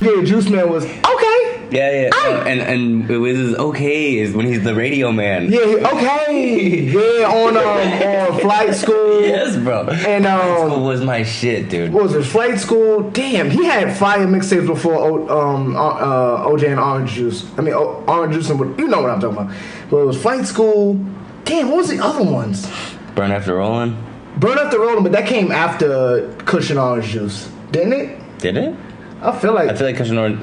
Yeah, Juice Man was okay. Yeah. And it was okay is when he's the radio man. Yeah, okay. Yeah, on Flight School. Yes, bro. And Flight School was my shit, dude. What was it? Flight School. Damn, he had fire mixtapes before OJ and Orange Juice. I mean, Orange Juice and you know what I'm talking about. But it was Flight School. Damn, what was the other ones? Burn After Rolling. Burn After Rolling, but that came after Cushion Orange Juice, didn't it? Did it? I feel like Cushion Orange.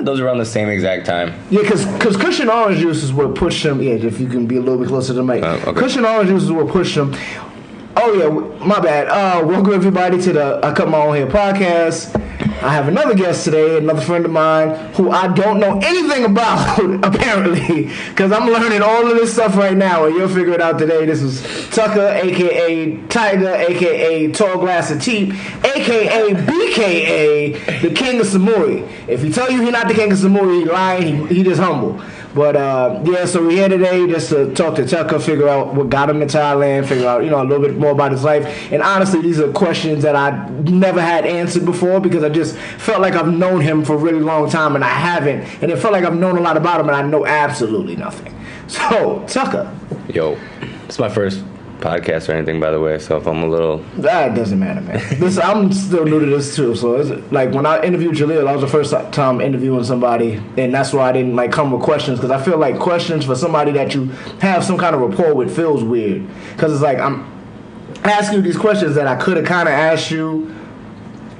Those are around the same exact time. Yeah, because Cushion Orange Juice is what pushed him. Yeah, if you can be a little bit closer to the mic. Okay. Cushion Orange Juice is what pushed him. Oh, yeah, my bad. Welcome, everybody, to the I Cut My Own Hair podcast. I have another guest today, another friend of mine, who I don't know anything about, apparently, because I'm learning all of this stuff right now, and you'll figure it out today. This is Tucker, a.k.a. Tiger, a.k.a. Tall Glass of Tea, a.k.a. b.k.a. the King of Samui. If he tell you he's not the King of Samui, he lying, he just humble. But, yeah, so we're here today just to talk to Tucker, figure out what got him to Thailand, figure out, a little bit more about his life. And honestly, these are questions that I never had answered before because I just felt like I've known him for a really long time and I haven't. And it felt like I've known a lot about him and I know absolutely nothing. So, Tucker. Yo, it's my first podcast or anything, by the way, so if I'm a little... That doesn't matter, man. Listen, I'm still new to this, too, so it's like when I interviewed Jaleel, that was the first time interviewing somebody, and that's why I didn't, come with questions, because I feel like questions for somebody that you have some kind of rapport with feels weird, because it's like I'm asking you these questions that I could have kind of asked you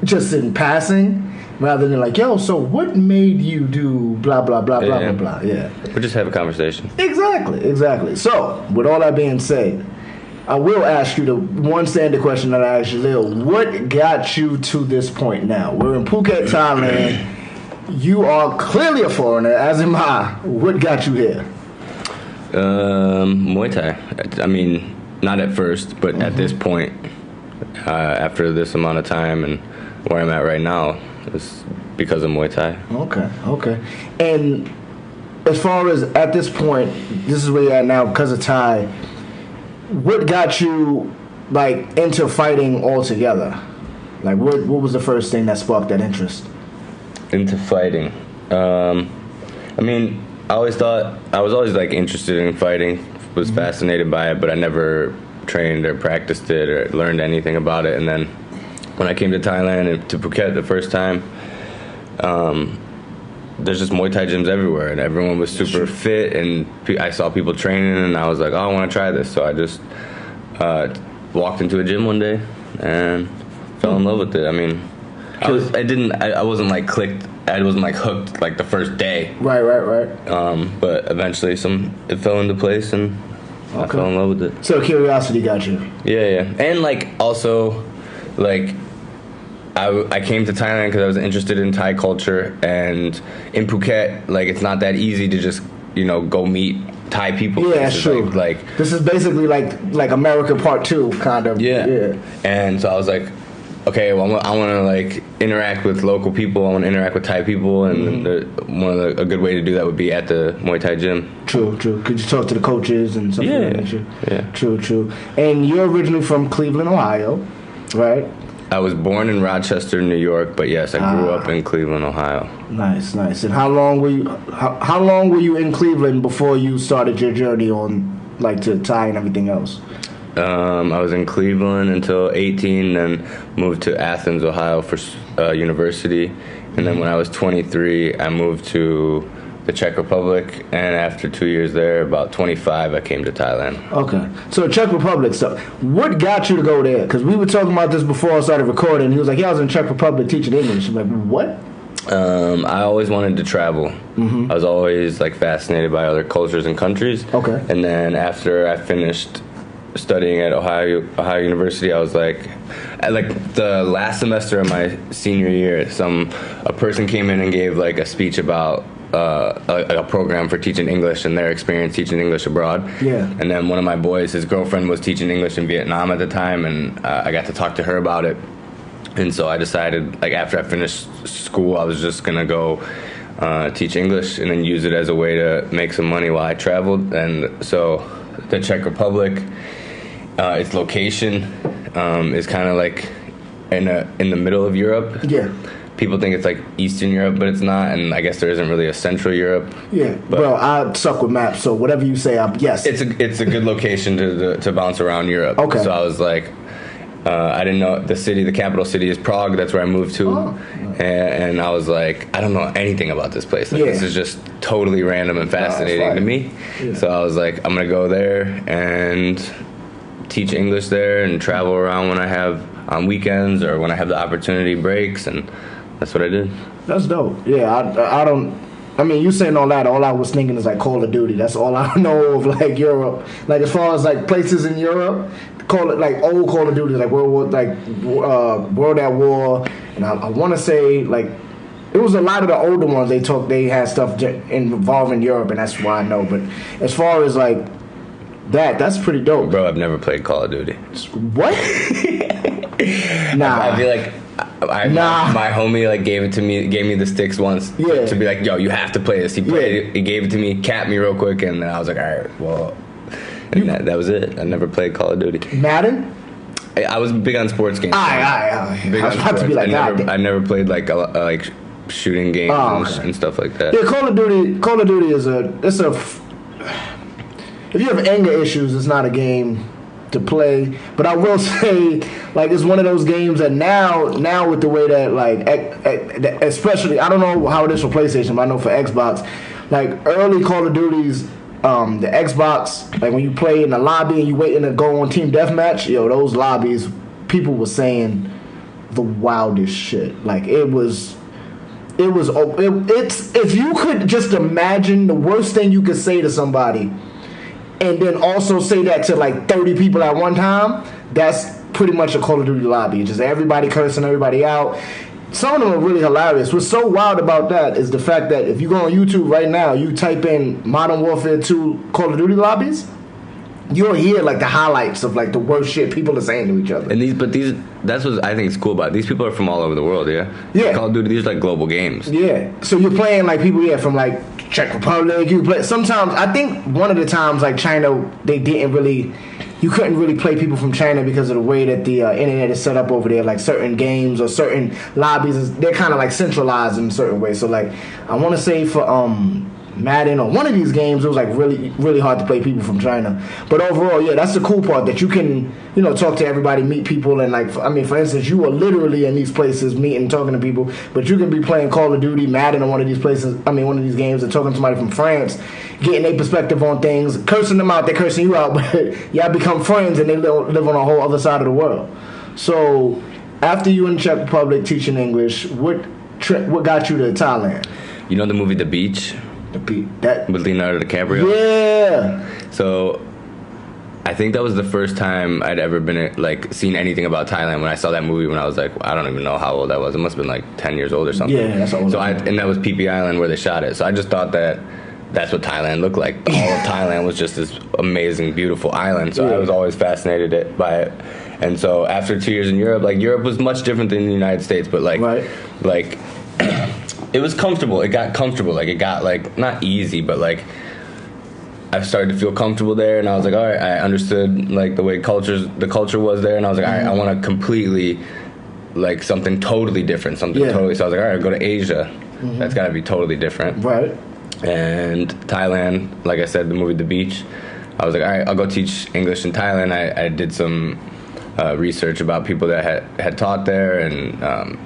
just in passing, rather than yo, so what made you do blah, blah, blah, blah, blah, blah, yeah. We'll just have a conversation. Exactly. So, with all that being said, I will ask you the one standard question that I asked you, Lil. What got you to this point now? We're in Phuket, Thailand. You are clearly a foreigner, as am I. What got you here? Muay Thai. I mean, not at first, but at this point, after this amount of time and where I'm at right now, it's because of Muay Thai. Okay. And as far as at this point, this is where you're at now because of Thai. What got you into fighting altogether? What was the first thing that sparked that interest? Into fighting. I mean, I was always interested in fighting, was fascinated by it, but I never trained or practiced it or learned anything about it. And then when I came to Thailand and to Phuket the first time, there's just Muay Thai gyms everywhere, and everyone was super fit, and I saw people training, and I was like, oh, I want to try this. So I just walked into a gym one day and fell in love with it. I mean, I wasn't clicked. I wasn't hooked the first day. Right. But eventually it fell into place, and I fell in love with it. So curiosity got you. Yeah. And also I came to Thailand because I was interested in Thai culture, and in Phuket, it's not that easy to just, go meet Thai people. Yeah, that's true. This is basically like America Part 2, kind of. Yeah. And so I was like, okay, well, I want to interact with local people. I want to interact with Thai people, and a good way to do that would be at the Muay Thai gym. True. Could you talk to the coaches and something like that? Yeah. True. And you're originally from Cleveland, Ohio, right? I was born in Rochester, New York, but yes, I grew up in Cleveland, Ohio. Nice. And how long were you in Cleveland before you started your journey on to Thai and everything else? I was in Cleveland until 18, then moved to Athens, Ohio for university, and then when I was 23, I moved to the Czech Republic, and after 2 years there, about 25, I came to Thailand. Okay, so Czech Republic. So what got you to go there? Because we were talking about this before I started recording, and he was like, I was in Czech Republic teaching English. I'm like, what? I always wanted to travel. I was always fascinated by other cultures and countries. Okay. And then after I finished studying at Ohio University, I was the last semester of my senior year, a person came in and gave a speech about a program for teaching English and their experience teaching English abroad. Yeah. And then one of my boys, his girlfriend was teaching English in Vietnam at the time, and I got to talk to her about it. And so I decided, after I finished school, I was just gonna go teach English and then use it as a way to make some money while I traveled. And so the Czech Republic, its location is kind of in the middle of Europe. Yeah. people think it's like Eastern Europe, but it's not, and I guess there isn't really a Central Europe. Yeah, bro, I suck with maps, so whatever you say, yes. It's a good location to bounce around Europe. Okay. So I was like, I didn't know the capital city is Prague. That's where I moved to, and I was like, I don't know anything about this place. Like, this is just totally random and fascinating to me. Yeah. So I was like, I'm gonna go there and teach English there and travel around when I have on weekends or when I have the opportunity breaks, and that's what I did. That's dope. Yeah, I don't. I mean, you saying all that, all I was thinking is like Call of Duty. That's all I know of like Europe. Like as far as like places in Europe, call it like old Call of Duty, like World at War, and I want to say like it was a lot of the older ones. They had stuff involving Europe, and that's why I know. But as far as like that's pretty dope. Bro, I've never played Call of Duty. What? Nah. I feel like my homie like gave me the sticks once to be like, yo, you have to play this. He played it, he gave it to me, capped me real quick, and then I was like, all right, well, and that was it. I never played Call of Duty. Madden? I was big on sports games. Big on sports. To be like I never played like shooting games and stuff like that. Yeah, Call of Duty is if you have anger issues, it's not a game to play. But I will say, like, it's one of those games that now with the way that, like, especially, I don't know how it is for PlayStation, but I know for Xbox, like, early Call of Duties, the Xbox, like, when you play in the lobby and you waiting to go on Team Deathmatch, yo, those lobbies, people were saying the wildest shit. Like, it's if you could just imagine the worst thing you could say to somebody and then also say that to like 30 people at one time, that's pretty much a Call of Duty lobby. Just everybody cursing everybody out. Some of them are really hilarious. What's so wild about that is the fact that if you go on YouTube right now, you type in Modern Warfare 2 Call of Duty lobbies, you'll hear like the highlights of like the worst shit people are saying to each other. And that's what I think is cool about it. These people are from all over the world, yeah. Call of Duty, these are like global games. Yeah. So you're playing like people from like Czech Republic. You play sometimes. I think one of the times like China, you couldn't really play people from China because of the way that the internet is set up over there. Like certain games or certain lobbies, they're kind of like centralized in a certain way. So like I want to say for Madden or one of these games, it was like really, really hard to play people from China. But overall, yeah, that's the cool part, that you can, talk to everybody, meet people, and like, I mean, for instance, you are literally in these places meeting, talking to people, but you can be playing Call of Duty, Madden, or one of these places, one of these games, and talking to somebody from France, getting their perspective on things, cursing them out, they're cursing you out, but y'all become friends and they live on a whole other side of the world. So, after you in the Czech Republic teaching English, what got you to Thailand? You know the movie The Beach? With Leonardo DiCaprio? Yeah. So I think that was the first time I'd ever been seen anything about Thailand when I saw that movie when I was like, I don't even know how old I was. It must have been like 10 years old or something. Yeah, that's old. And that was Phi Phi Island where they shot it. So I just thought that's what Thailand looked like. All of Thailand was just this amazing, beautiful island. So I was always fascinated by it. And so after 2 years in Europe, like Europe was much different than the United States, but it was comfortable. It got comfortable. Like, it got, like, not easy, but, like, I started to feel comfortable there, and I was like, all right, I understood, like, the way the culture was there, and I was like, all right, I want to completely, like, something totally different, totally. So I was like, all right, go to Asia. That's got to be totally different. Right. And Thailand, like I said, the movie The Beach, I was like, all right, I'll go teach English in Thailand. I did some research about people that had taught there, and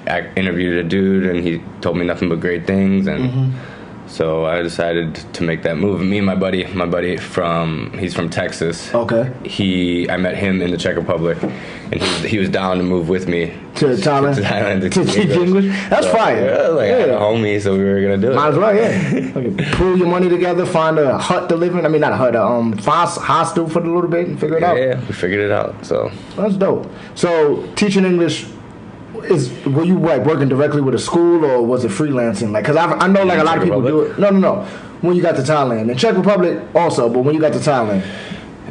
I interviewed a dude, and he told me nothing but great things, and so I decided to make that move. Me and my buddy he's from Texas. Okay. I met him in the Czech Republic, and he was down to move with me to Thailand to teach English. That's fire. Yeah, I had a homie, so we were gonna do it. Might as well, yeah. Pool your money together, find a hut to live in. I mean, not a hut, hostel for a little bit, and figure it out. Yeah, we figured it out. So that's dope. So teaching English. Were you like working directly with a school, or was it freelancing? Like, cause I know like a lot of people do it. No. When you got to Thailand, in Czech Republic also, but when you got to Thailand,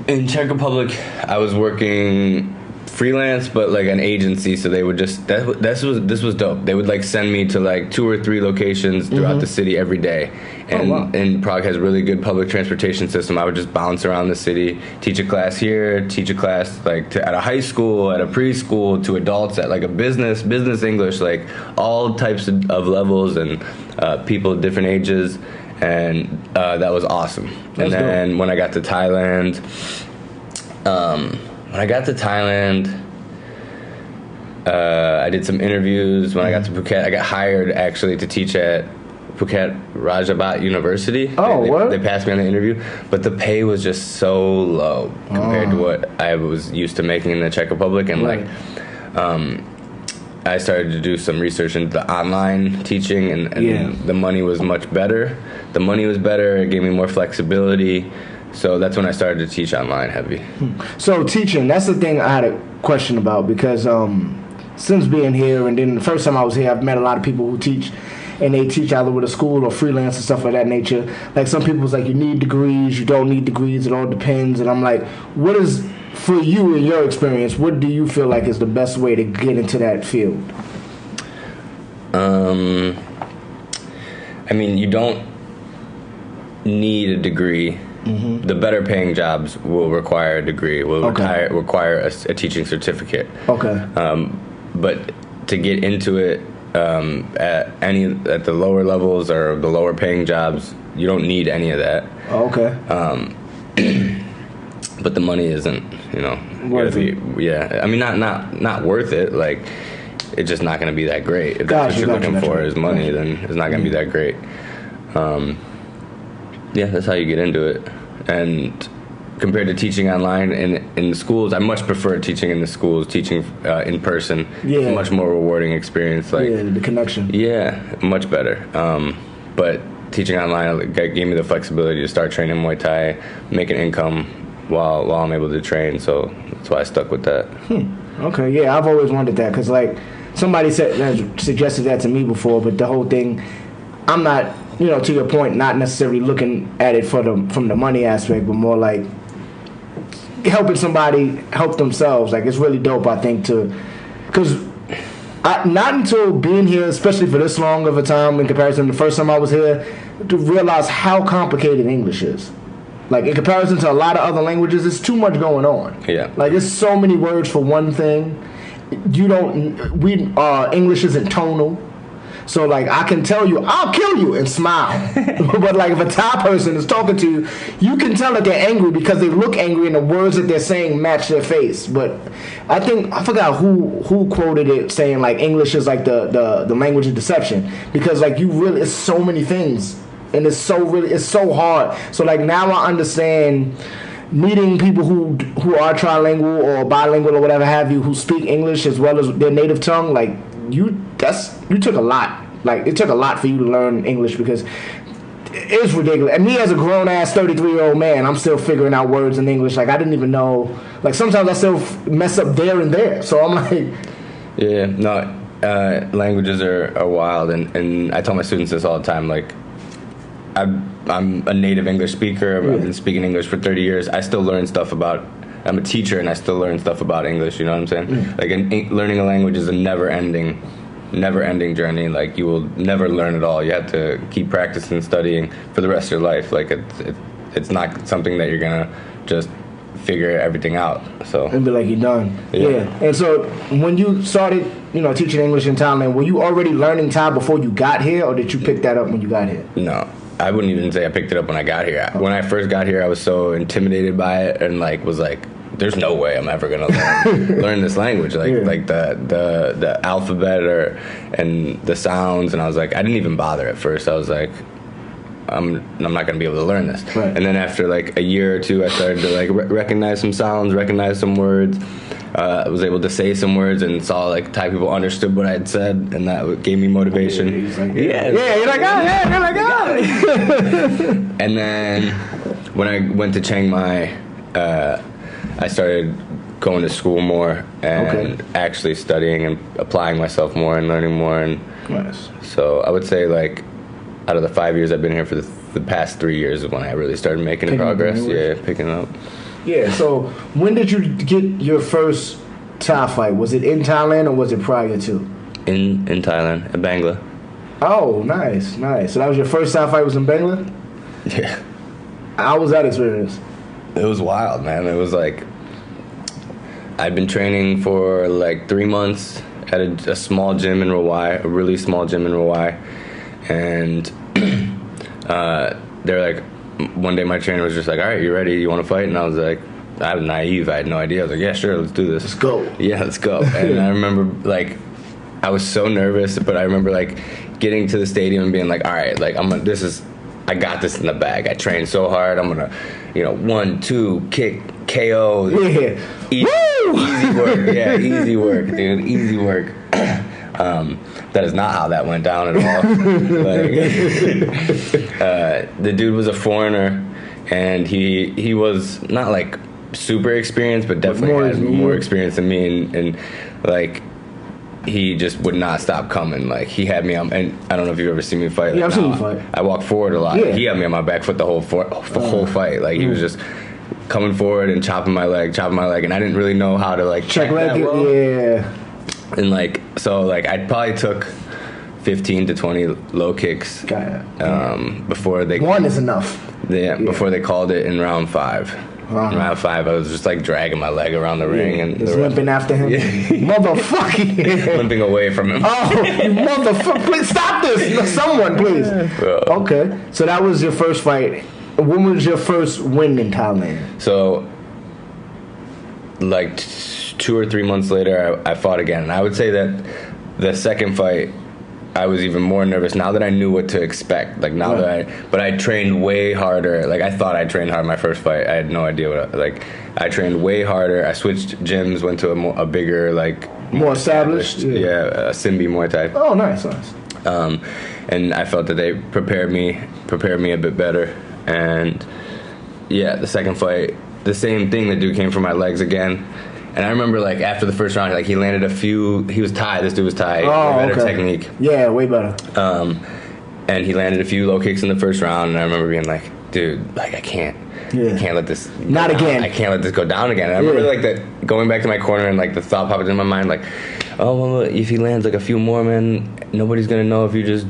in Czech Republic, I was working freelance, but like an agency. So they would just this was dope. They would like send me to like 2 or 3 locations throughout the city every day. And and Prague has really good public transportation system. I would just bounce around the city, teach a class here, teach a class like at a high school, at a preschool, to adults, at like a business English, like all types of levels and people of different ages. And that was awesome. And then dope. When I got to Thailand, I did some interviews. When I got to Phuket, I got hired actually to teach at Phuket Rajabat University. They passed me on the interview, but the pay was just so low compared to what I was used to making in the Czech Republic. And like, I started to do some research into the online teaching, and the money was much better. The money was better. It gave me more flexibility. So that's when I started to teach online heavy. So teaching, that's the thing I had a question about, because since being here, and then the first time I was here, I've met a lot of people who teach, and they teach either with a school or freelance and stuff like that nature. Like some people's like, you need degrees, you don't need degrees, it all depends. And I'm like, what is, for you in your experience, what do you feel like is the best way to get into that field? I mean, you don't need a degree. The better paying jobs will require a degree, require a teaching certificate. But to get into it at the lower levels or the lower paying jobs, you don't need any of that. But the money isn't, worth it. I mean, not worth it. Like, it's just not going to be that great. If that's what you're looking for is money, then it's not going to be that great. That's how you get into it. And compared to teaching online in the schools, I much prefer teaching in the schools. Teaching in person, it's a much more rewarding experience. Like, the connection. Yeah, much better. But teaching online gave me the flexibility to start training Muay Thai, make an income while I'm able to train. So that's why I stuck with that. Okay, yeah, I've always wondered that, because like somebody suggested that to me before, but the whole thing, I'm not, to your point, not necessarily looking at it from the money aspect, but more like helping somebody help themselves. Like, it's really dope, I think, because not until being here, especially for this long of a time in comparison to the first time I was here, to realize how complicated English is. Like, in comparison to a lot of other languages, there's too much going on. Yeah. Like, there's so many words for one thing. English isn't tonal. So, like, I can tell you, I'll kill you, and smile. But, like, if a Thai person is talking to you, you can tell that they're angry because they look angry and the words that they're saying match their face. But I forgot who quoted it saying, like, English is like the language of deception. Because, like, it's so many things. And it's so hard. So, like, now I understand meeting people who are trilingual or bilingual or whatever have you, who speak English as well as their native tongue. Like, you took a lot. Like, it took a lot for you to learn English, because it's ridiculous. And me as a grown ass 33-year-old man, I'm still figuring out words in English. Like, I didn't even know. Like, sometimes I still mess up there and there. So I'm like, languages are wild, and I tell my students this all the time. Like, I'm a native English speaker. I've been speaking English for 30 years. I still learn stuff about. I'm a teacher, and I still learn stuff about English. You know what I'm saying? Like, learning a language is a never-ending journey. Like, you will never learn it all. You have to keep practicing, studying for the rest of your life. Like, it's not something that you're gonna just figure everything out. So and be like, you're done. Yeah. And so when you started, teaching English in Thailand, were you already learning Thai before you got here, or did you pick that up when you got here? No. I wouldn't even say I picked it up when I got here. When I first got here, I was so intimidated by it, and was like, there's no way I'm ever gonna learn this language. Like the alphabet and the sounds, and I was like, I didn't even bother at first. I was like, I'm not gonna be able to learn this. Right. And then after like a year or two, I started to recognize some sounds, recognize some words. I was able to say some words and saw like Thai people understood what I had said, and that gave me motivation. You're like, oh. And then when I went to Chiang Mai, I started going to school more and actually studying and applying myself more and learning more. And so I would say, like, out of the 5 years I've been here, for the past 3 years is when I really started making progress. Picking up. Yeah, so when did you get your first Thai fight? Was it in Thailand or was it prior to? In Thailand, in Bangla. Oh, nice. So that was your first Thai fight was in Bangla? Yeah. How was that experience? It was wild, man. It was like I'd been training for like 3 months at a small gym in Rawai, a really small gym in Rawai, and they're like, one day my trainer was just like, all right, you ready? You want to fight? And I was like, I was naive. I had no idea. I was like, yeah, sure, let's do this. Let's go. Yeah, let's go. And I remember like I was so nervous, but I remember like getting to the stadium and being like, all right, like I got this in the bag. I trained so hard. I'm gonna, 1, 2, kick, KO. Yeah. Easy work. Yeah, easy work, dude. Easy work. That is not how that went down at all. The dude was a foreigner, and he was not like super experienced, but definitely had more experience than me, and like he just would not stop coming. Like he had me on, and I don't know if you've ever seen me fight. Yeah, I've seen you fight. I walk forward a lot. Yeah. He had me on my back foot the whole fight. Like he was just coming forward and chopping my leg, and I didn't really know how to like check leg. Well. Yeah. And like so, I probably took 15 to 20 low kicks before they one is enough. Before they called it in round 5. In round 5, I was just like dragging my leg around the ring and just limping after him. Motherfucker. Limping away from him. Oh, you motherfucker! Please stop this, someone, please. Okay, so that was your first fight. When was your first win in Thailand? So, like 2 or 3 months later, I fought again. And I would say that the second fight, I was even more nervous now that I knew what to expect. Like now but I trained way harder. Like I thought I trained hard my first fight. I had no idea I trained way harder. I switched gyms, went to a bigger, like more established. Simbi Muay Thai. Oh, nice. And I felt that they prepared me a bit better. And yeah, the second fight, the same thing. The dude came for my legs again. And I remember, like, after the first round, like, he landed a few... He was Thai. This dude was Thai. Better technique. Yeah, way better. And he landed a few low kicks in the first round, and I remember being like, dude, like, I can't let this... Not again. I can't let this go down again. And I remember, like, that going back to my corner and, like, the thought popped in my mind, like, oh, well, if he lands, like, a few more, man, nobody's going to know if you just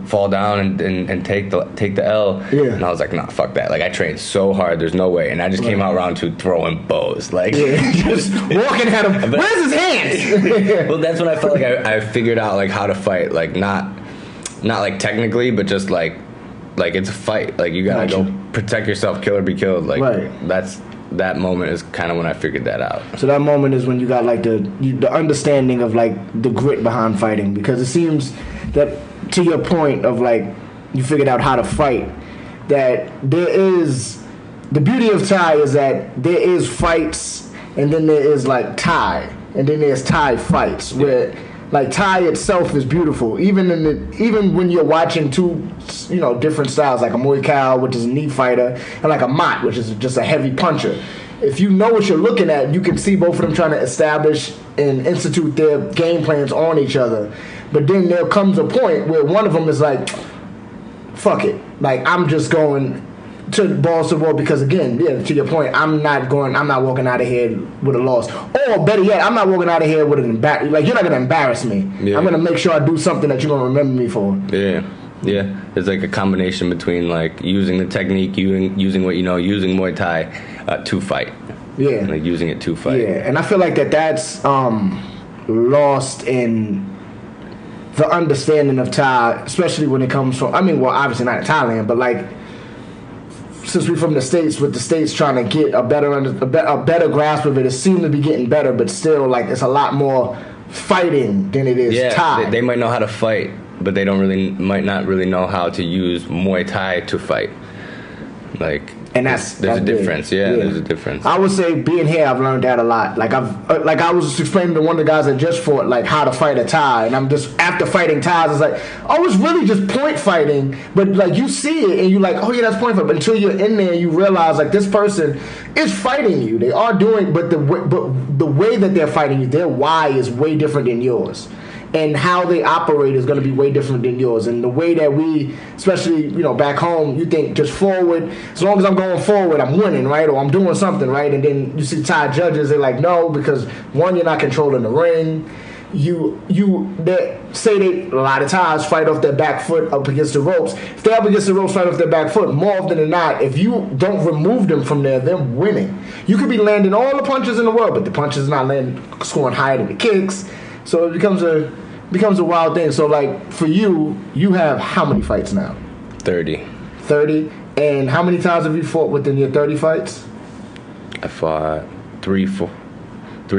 fall down and take the L. Yeah. And I was like, nah, fuck that. Like, I trained so hard, there's no way. And I just came out round 2 throwing bows. Like, just walking at him. Where's his hands? Well, that's when I felt like I figured out, like, how to fight. Like, not like technically, but just like it's a fight. Like, you gotta go protect yourself, kill or be killed. Like, that moment is kind of when I figured that out. So that moment is when you got, like, the understanding of, like, the grit behind fighting. Because it seems that, to your point of, like, you figured out how to fight, that there is... The beauty of Thai is that there is fights, and then there is, like, Thai. And then there's Thai fights, where... Like, Thai itself is beautiful. Even when you're watching two, different styles, like a Muay Thai, which is a knee fighter, and like a Mat, which is just a heavy puncher. If you know what you're looking at, you can see both of them trying to establish and institute their game plans on each other. But then there comes a point where one of them is like, fuck it. Like, I'm just going to balls to the wall because, again, to your point, I'm not walking out of here with a loss. Or better yet, I'm not walking out of here with an embarrassment. Like, you're not gonna embarrass me. Yeah. I'm gonna make sure I do something that you're gonna remember me for. Yeah. It's like a combination between, like, using the technique, using what you know, using Muay Thai to fight. Yeah. Like, using it to fight. Yeah, and I feel like that's lost in the understanding of Thai, especially when it comes from, obviously not in Thailand, but, like, since we're from the States, with the States trying to get a better grasp of it, it seems to be getting better, but still, like, it's a lot more fighting than it is Thai. They might know how to fight, but they might not really know how to use Muay Thai to fight. Like, and there's a difference. There's a difference. I would say being here, I've learned that a lot. Like, I was explaining to one of the guys that just fought, like, how to fight a Thai, and I'm just, after fighting Thais, it's like, oh, it's really just point fighting, but, like, you see it and you're like, oh yeah, that's point fighting. But until you're in there, you realize, like, this person is fighting you. They are doing, but the way that they're fighting you, their why is way different than yours. and how they operate is going to be way different than yours. And the way that we, especially, back home, you think just forward, as long as I'm going forward, I'm winning, right? Or I'm doing something, right? And then you see Thai judges, they're like, no, because one, you're not controlling the ring. They say they a lot of times fight off their back foot up against the ropes. If they're up against the ropes, fight off their back foot. More often than not, if you don't remove them from there, they're winning. You could be landing all the punches in the world, but the punches not landing, scoring higher than the kicks. So it becomes a wild thing. So like for you have how many fights now? 30. 30. And how many times have you fought within your 30 fights? I fought 3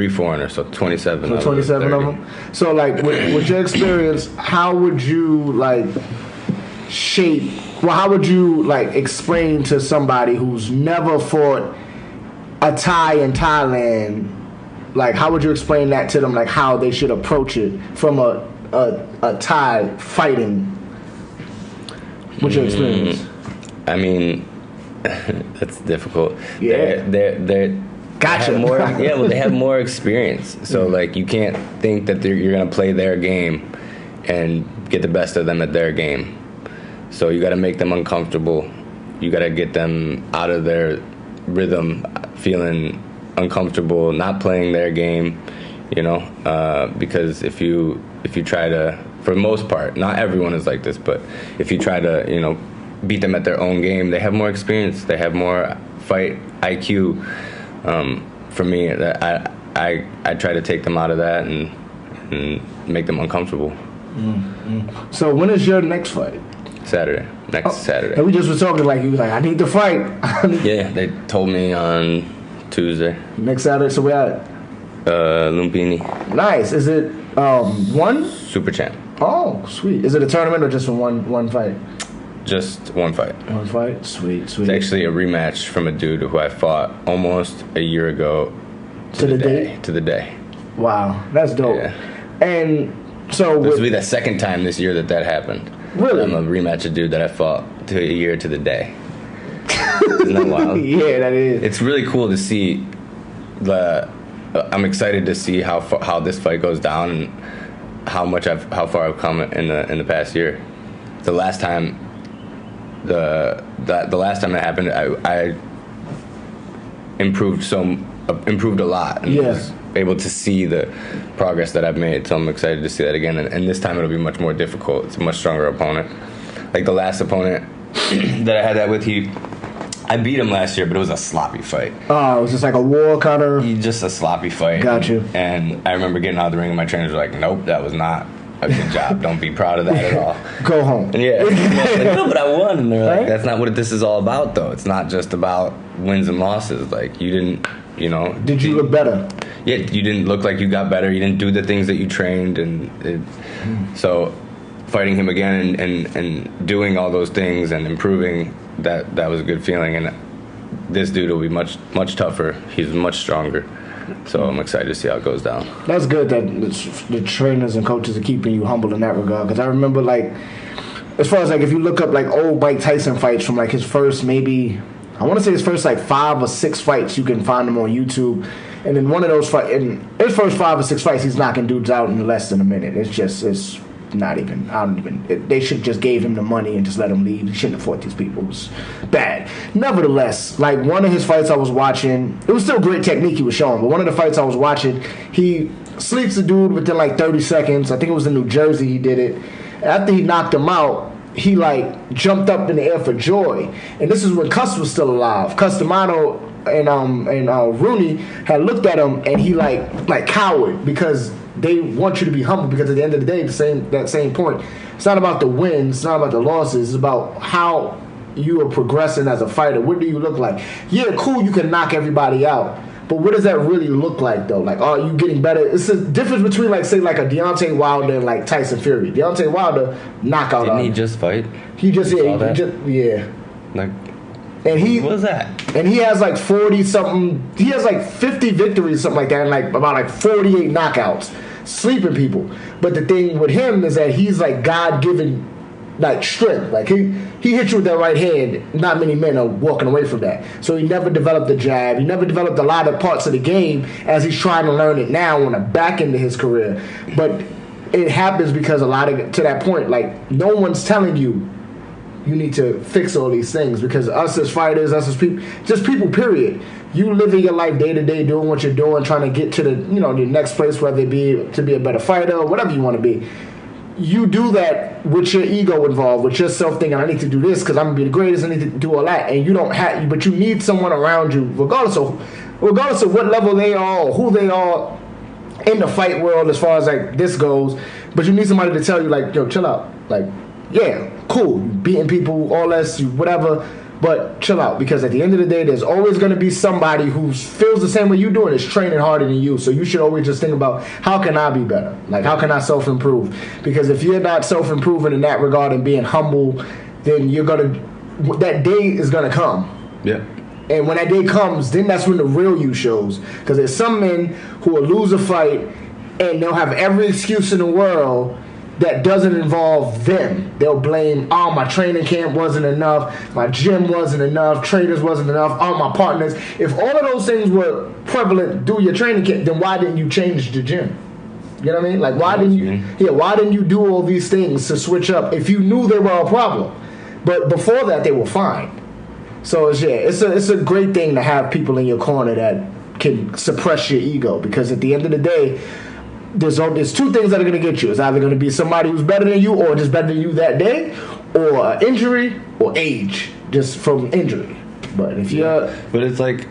foreigners, so 27. So 27 of them. So like with your experience, how would you how would you explain to somebody who's never fought a Thai in Thailand, how would you explain that to them, how they should approach it from a Thai fighting with your experience? I mean, that's difficult. Yeah. They're Gotcha. They have more experience. So you can't think that you're gonna play their game and get the best of them at their game. So you got to make them uncomfortable. You got to get them out of their rhythm, feeling uncomfortable, not playing their game. Because if you try to, for the most part, not everyone is like this, but if you try to beat them at their own game, they have more experience. They have more fight IQ. For me, I try to take them out of that and make them uncomfortable. Mm-hmm. So when is your next fight? Saturday. Saturday. And we just were talking you was like, I need to fight. Yeah, they told me on Tuesday. Next Saturday, so we at? Lumpini. Nice. Is it one? Super champ. Oh, sweet. Is it a tournament or just one fight? Just one fight. One fight? Sweet. It's actually a rematch from a dude who I fought almost a year ago to the day. To the day. Wow, that's dope. Yeah. And so this will be the second time this year that happened. Really? I'm a rematch a dude that I fought to a year to the day. Isn't that wild? Yeah, that is. It's really cool to see I'm excited to see how this fight goes down and how far I've come in the past year. The last time the last time it happened, I improved a lot and was able to see the progress that I've made. So I'm excited to see that again. And this time it'll be much more difficult. It's a much stronger opponent. Like the last opponent that I had that with, I beat him last year, but it was a sloppy fight. Oh, it was just like a war kind of. Just a sloppy fight. Got you. And I remember getting out of the ring, and my trainers were like, "Nope, that was not a good job. Don't be proud of that at all. Go home." And no, but I won. And they're like, "That's not what this is all about, though. It's not just about wins and losses. You didn't, Did you look better? Yeah, you didn't look like you got better. You didn't do the things that you trained, so fighting him again and doing all those things and improving, that was a good feeling. And this dude will be much tougher. He's much stronger. So I'm excited to see how it goes down. That's good that the trainers and coaches are keeping you humble in that regard. Because I remember, as far as if you look up old Mike Tyson fights from his first maybe, I want to say his first 5 or 6 fights, you can find them on YouTube. And in one of those fights, in his first 5 or 6 fights, he's knocking dudes out in less than a minute. It's not even. They should just gave him the money and just let him leave. He shouldn't have fought these people. It was bad. Nevertheless, one of his fights I was watching, it was still great technique he was showing, but one of the fights I was watching, he sleeps a dude within 30 seconds. I think it was in New Jersey he did it. After he knocked him out, he jumped up in the air for joy. And this is when Cuss was still alive. Cuss D'Amato and Rooney had looked at him, and he cowered because they want you to be humble, because at the end of the day, that same point, it's not about the wins, it's not about the losses, it's about how you are progressing as a fighter. What do you look like? Yeah, cool, you can knock everybody out, but what does that really look like, though? Are you getting better? It's the difference between, say, a Deontay Wilder and Tyson Fury. Deontay Wilder, knockout. Didn't he just fight? He just, yeah. And what was that? And he has 40 something. He has 50 victories, something like that, and about 48 knockouts, sleeping people. But the thing with him is that he's God-given strength. He hits you with that right hand. Not many men are walking away from that. So he never developed the jab. He never developed a lot of parts of the game as he's trying to learn it now on the back end of his career. But it happens because to that point, like, no one's telling you need to fix all these things, because us as fighters, us as people, just people, period. You living your life day to day, doing what you're doing, trying to get to the next place, whether it be to be a better fighter or whatever you want to be. You do that with your ego involved, with yourself thinking, I need to do this because I'm gonna be the greatest. I need to do all that, and you don't have, but you need someone around you, regardless of what level they are or who they are in the fight world, as far as like this goes. But you need somebody to tell you, like, yo, chill out, like, yeah, cool, beating people, all that, whatever, but chill out, because at the end of the day, there's always going to be somebody who feels the same way you do and is training harder than you. So you should always just think about, how can I be better? Like, how can I self-improve? Because if you're not self-improving in that regard and being humble, then that day is going to come. Yeah. And when that day comes, then that's when the real you shows. Because there's some men who will lose a fight and they'll have every excuse in the world that doesn't involve them. They'll blame, oh, my training camp wasn't enough, my gym wasn't enough, trainers wasn't enough, all my partners. If all of those things were prevalent through your training camp, then why didn't you change the gym? You know what I mean? Like, why didn't you do all these things to switch up if you knew they were a problem? But before that, they were fine. So it's a great thing to have people in your corner that can suppress your ego, because at the end of the day, there's two things that are going to get you. It's either going to be somebody who's better than you, or just better than you that day, or injury, or age, just from injury. But if but it's like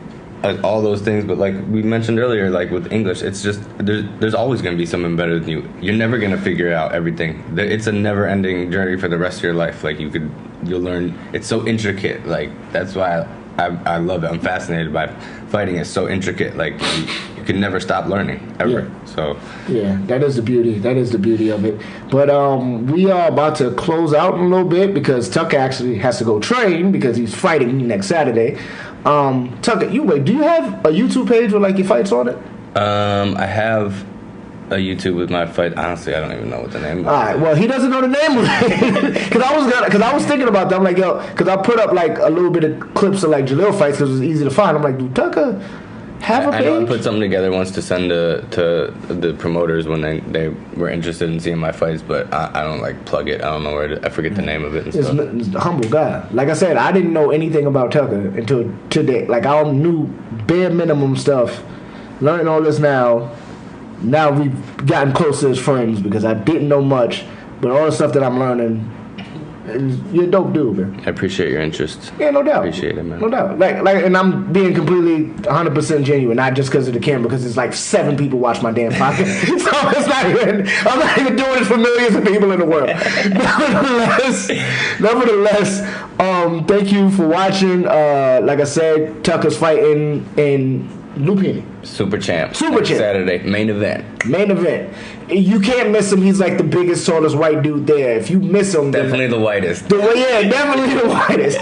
all those things. But like we mentioned earlier, like with English, it's just there's always going to be someone better than you. You're never going to figure out everything. It's a never-ending journey for the rest of your life. Like you'll learn. It's so intricate. Like that's why I love it. I'm fascinated by fighting. It's so intricate. Like you can never stop learning ever. Yeah. So yeah, that is the beauty. That is the beauty of it. But we are about to close out in a little bit, because Tucker actually has to go train because he's fighting next Saturday. Tucker, do you have a YouTube page with like your fights on it? I have a YouTube with my fight. Honestly, I don't even know what the name is. All right, well, he doesn't know the name of it. Because I was thinking about that. I'm like, yo, because I put up like a little bit of clips of like Jaleel fights because it was easy to find. I'm like, do Tucker have a page? I know I put something together once to send to the promoters when they were interested in seeing my fights, but I don't like plug it. I don't know I forget the name of it and stuff. It's a humble guy. Like I said, I didn't know anything about Tucker until today. Like, I knew bare minimum stuff. Learning all this now. Now we've gotten closer as friends, because I didn't know much, but all the stuff that I'm learning, you're a dope dude, man. I appreciate your interest. Yeah, no doubt. Appreciate it, man. No doubt. Like, and I'm being completely 100% genuine, not just because of the camera, because it's like 7 people watch my damn podcast. So I'm not even doing it for millions of people in the world. Nevertheless, thank you for watching. Like I said, Tucker's fighting in Lupini. Super champ. Saturday. Main event. You can't miss him. He's like the biggest, tallest white dude there. If you miss him, definitely the whitest. Definitely the whitest.